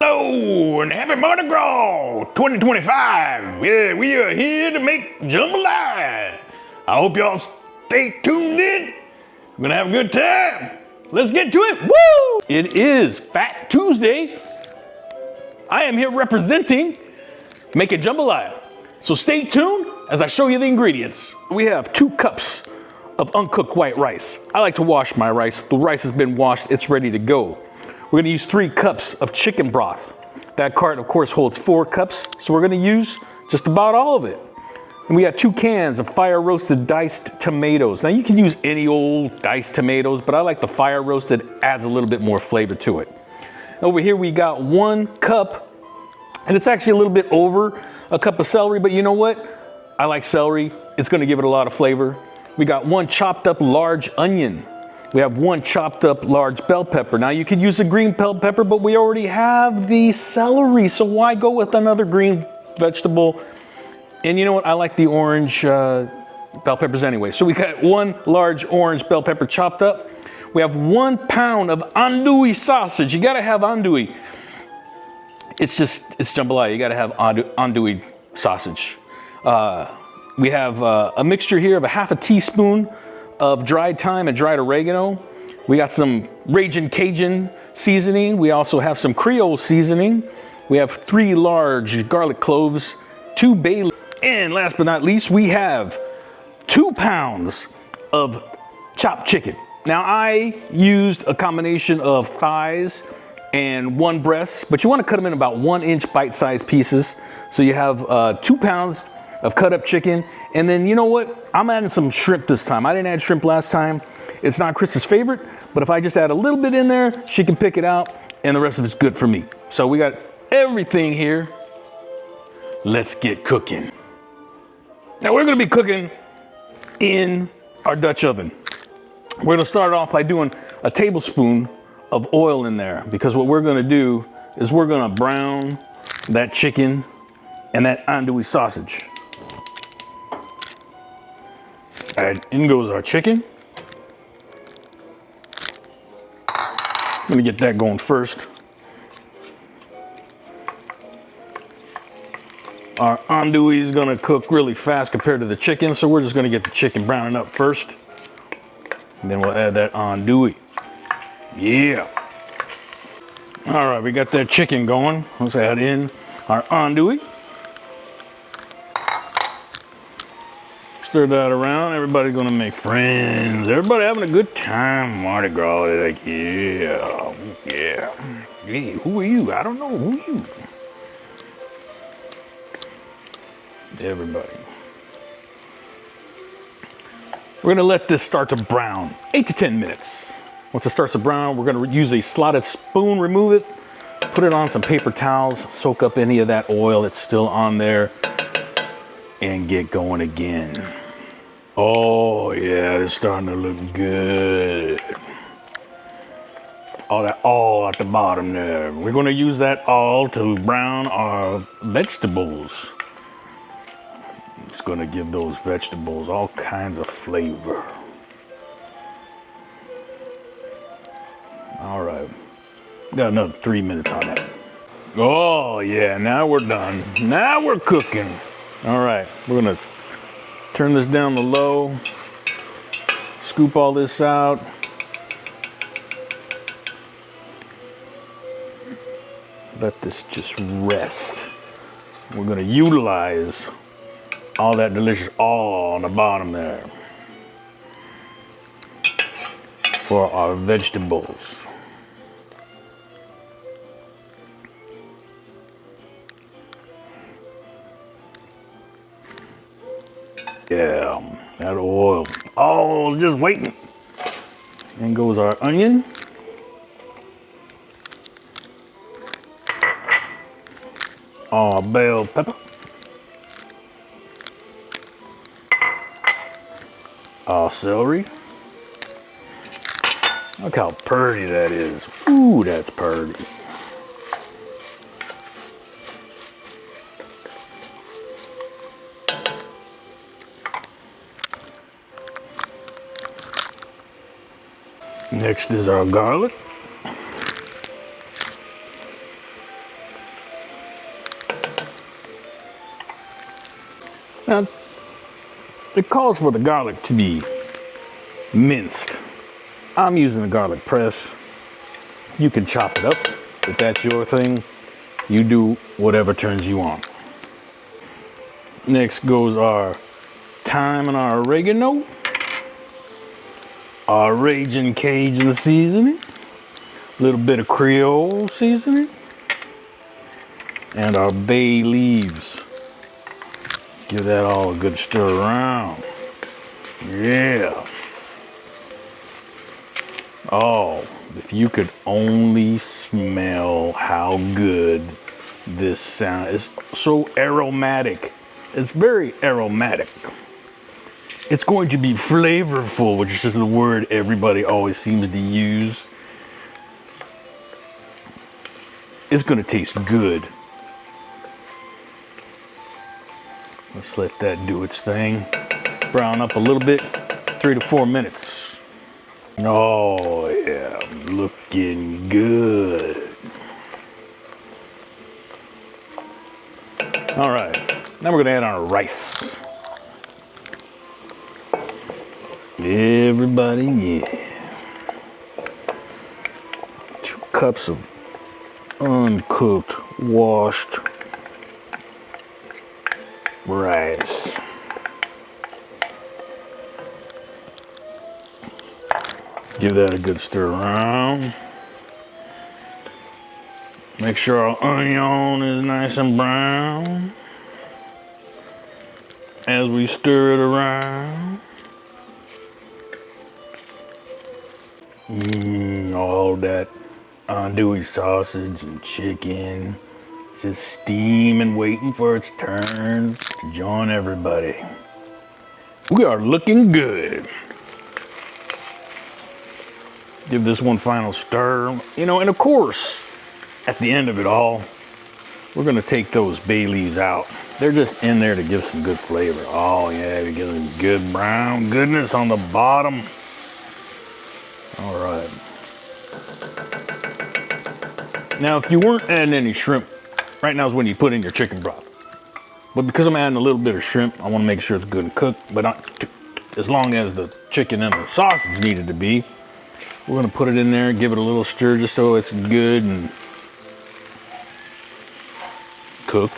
Hello and happy Mardi Gras 2025. Yeah, we are here to make jambalaya. I hope y'all stay tuned in. We're gonna have a good time. Let's get to it. Woo! It is Fat Tuesday. I am here representing making jambalaya. So stay tuned as I show you the ingredients. We have 2 cups of uncooked white rice. I like to wash my rice. The rice has been washed, it's ready to go. We're gonna use 3 cups of chicken broth. That carton, of course, holds 4 cups, so we're gonna use just about all of it. And we got 2 cans of fire roasted diced tomatoes. Now you can use any old diced tomatoes, but I like the fire roasted, adds a little bit more flavor to it. Over here we got 1 cup, and it's actually a little bit over a cup of celery, but you know what? I like celery, it's gonna give it a lot of flavor. We got 1 chopped up large onion. We have 1 chopped up large bell pepper. Now you could use a green bell pepper, but we already have the celery, so why go with another green vegetable? And you know what, I like the orange bell peppers anyway. So we got 1 large orange bell pepper chopped up. We have 1 pound of andouille sausage. You gotta have andouille. It's jambalaya, you gotta have andouille sausage. We have a mixture here of a half a teaspoon of dried thyme and dried oregano. We got some Ragin' Cajun seasoning. We also have some Creole seasoning. We have 3 large garlic cloves, 2 bay leaves, and last but not least, we have 2 pounds of chopped chicken. Now I used a combination of thighs and 1 breast, but you want to cut them in about 1-inch bite-sized pieces. So you have 2 pounds of cut up chicken. And then you know what? I'm adding some shrimp this time. I didn't add shrimp last time. It's not Chris's favorite, but if I just add a little bit in there, she can pick it out and the rest of it's good for me. So we got everything here. Let's get cooking. Now we're gonna be cooking in our Dutch oven. We're gonna start off by doing a tablespoon of oil in there, because what we're gonna do is we're gonna brown that chicken and that andouille sausage. All right, in goes our chicken. I'm gonna get that going first. Our andouille is gonna cook really fast compared to the chicken, so we're just gonna get the chicken browning up first. And then we'll add that andouille. Yeah. All right, we got that chicken going. Let's add in our andouille. Stir that around. Everybody's gonna make friends. Everybody having a good time. Mardi Gras. They're like, yeah, yeah. Hey, who are you? I don't know. Who are you? Everybody. We're gonna let this start to brown. 8 to 10 minutes. Once it starts to brown, we're gonna use a slotted spoon, remove it, put it on some paper towels, soak up any of that oil that's still on there, and get going again. Oh yeah, it's starting to look good. All that all at the bottom there. We're gonna use that all to brown our vegetables. It's gonna give those vegetables all kinds of flavor. All right, got another 3 minutes on that. Oh yeah, now we're done. Now we're cooking. All right, we're gonna turn this down to low, scoop all this out. Let this just rest. We're gonna utilize all that delicious oil on the bottom there for our vegetables. Yeah, that oil. Oh, just waiting. In goes our onion. Our bell pepper. Our celery. Look how pretty that is. Ooh, that's pretty. Next is our garlic. Now, it calls for the garlic to be minced. I'm using a garlic press. You can chop it up if that's your thing. You do whatever turns you on. Next goes our thyme and our oregano, our Raging Cajun seasoning, a little bit of Creole seasoning, and our bay leaves. Give that all a good stir around. Yeah. Oh, if you could only smell how good this sounds. It's so aromatic. It's very aromatic. It's going to be flavorful, which is just the word everybody always seems to use. It's going to taste good. Let's let that do its thing. Brown up a little bit, 3 to 4 minutes. Oh yeah, looking good. All right, now we're gonna add our rice. Everybody, yeah. 2 cups of uncooked, washed rice. Give that a good stir around. Make sure our onion is nice and brown as we stir it around. All that andouille sausage and chicken just steaming, waiting for its turn to join everybody. We are looking good. Give this one final stir. You know, and of course, at the end of it all, we're gonna take those bay leaves out. They're just in there to give some good flavor. Oh yeah, we get some good brown goodness on the bottom. All right. Now, if you weren't adding any shrimp, right now is when you put in your chicken broth. But because I'm adding a little bit of shrimp, I wanna make sure it's good and cooked, but not as long as the chicken and the sausage needed to be. We're gonna put it in there, give it a little stir just so it's good and cooked.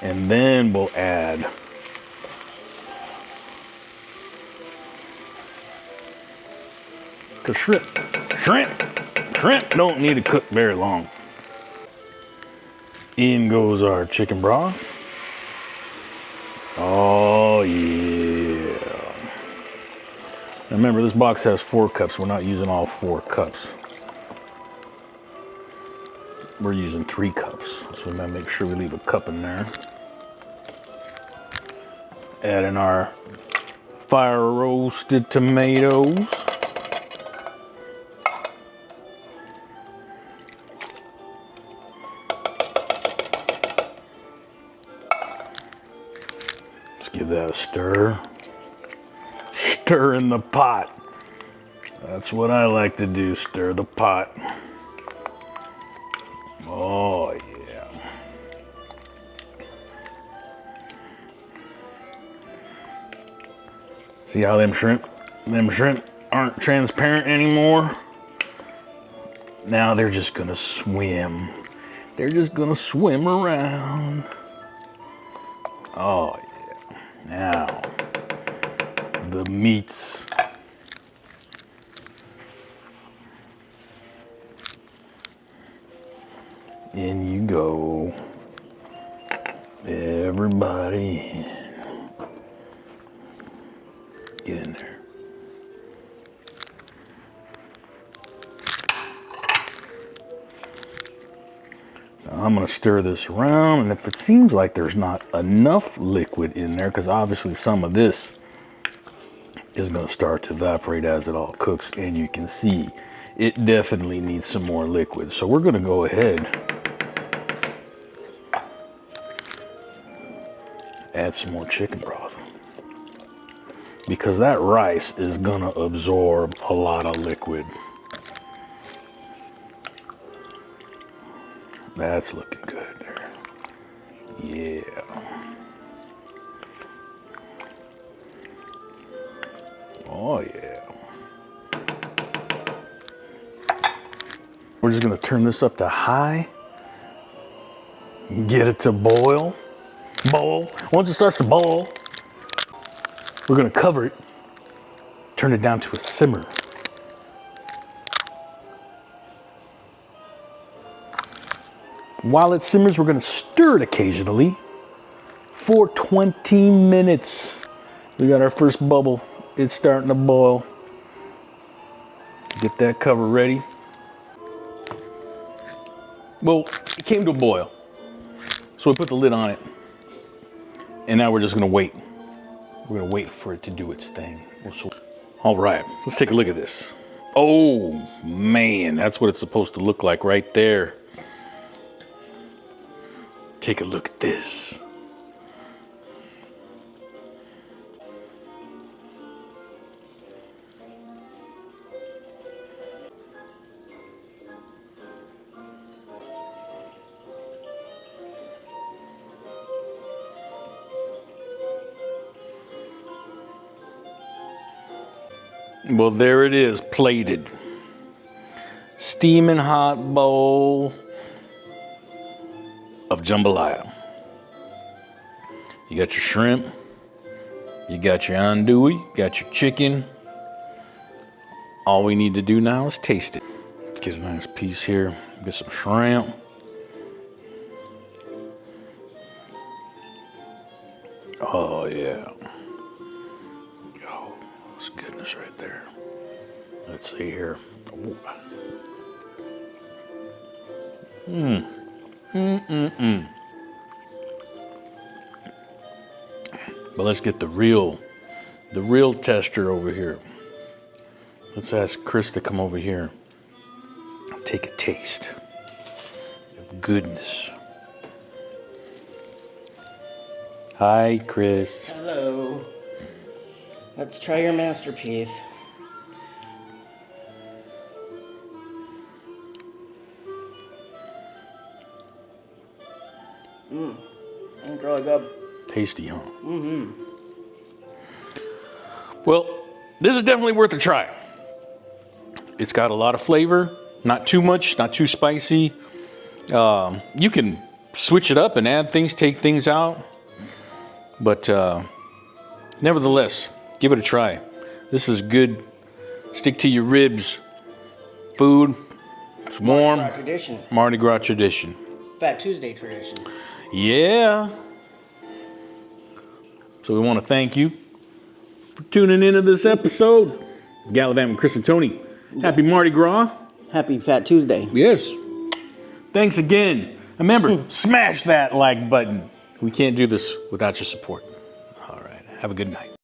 And then we'll add the shrimp. Shrimp don't need to cook very long. In goes our chicken broth. Oh yeah. Remember, this box has 4 cups. We're not using all 4 cups. We're using 3 cups. So we gotta make sure we leave a cup in there. Add in our fire roasted tomatoes. Let's give that a stir. Stir in the pot. That's what I like to do, stir the pot. Oh yeah. See how them shrimp aren't transparent anymore? Now they're just gonna swim. They're just gonna swim around. Oh yeah. Now the meats. In you go. Everybody in. Get in there. Now I'm going to stir this around, and if it seems like there's not enough liquid in there, because obviously some of this is going to start to evaporate as it all cooks, and you can see it definitely needs some more liquid. So we're going to go ahead, add some more chicken broth, because that rice is going to absorb a lot of liquid. That's looking good there. Yeah. Oh yeah. We're just gonna turn this up to high. Get it to boil. Once it starts to boil, we're gonna cover it. Turn it down to a simmer. While it simmers, we're gonna stir it occasionally for 20 minutes. We got our first bubble. It's starting to boil. Get that cover ready. Well, it came to a boil. So we put the lid on it. And now we're just gonna wait. We're gonna wait for it to do its thing. All right, let's take a look at this. Oh man, that's what it's supposed to look like right there. Take a look at this. Well, there it is, plated. Steaming hot bowl of jambalaya. You got your shrimp, you got your andouille, you got your chicken. All we need to do now is taste it. Let's get a nice piece here. Get some shrimp. Oh yeah. Oh, that's goodness right there. Let's see here. But let's get the real tester over here. Let's ask Chris to come over here. Take a taste of goodness. Hi, Chris. Hello. Let's try your masterpiece. It's really good. Tasty, huh? Mm-hmm. Well, this is definitely worth a try. It's got a lot of flavor, not too much, not too spicy. You can switch it up and add things, take things out. But nevertheless, give it a try. This is good. Stick to your ribs. Food. It's warm. Mardi Gras tradition. Mardi Gras tradition. Fat Tuesday tradition. Yeah. So we want to thank you for tuning into this episode. Gallivanting with Chris and Tony. Happy Mardi Gras. Happy Fat Tuesday. Yes. Thanks again. Remember, smash that like button. We can't do this without your support. All right. Have a good night.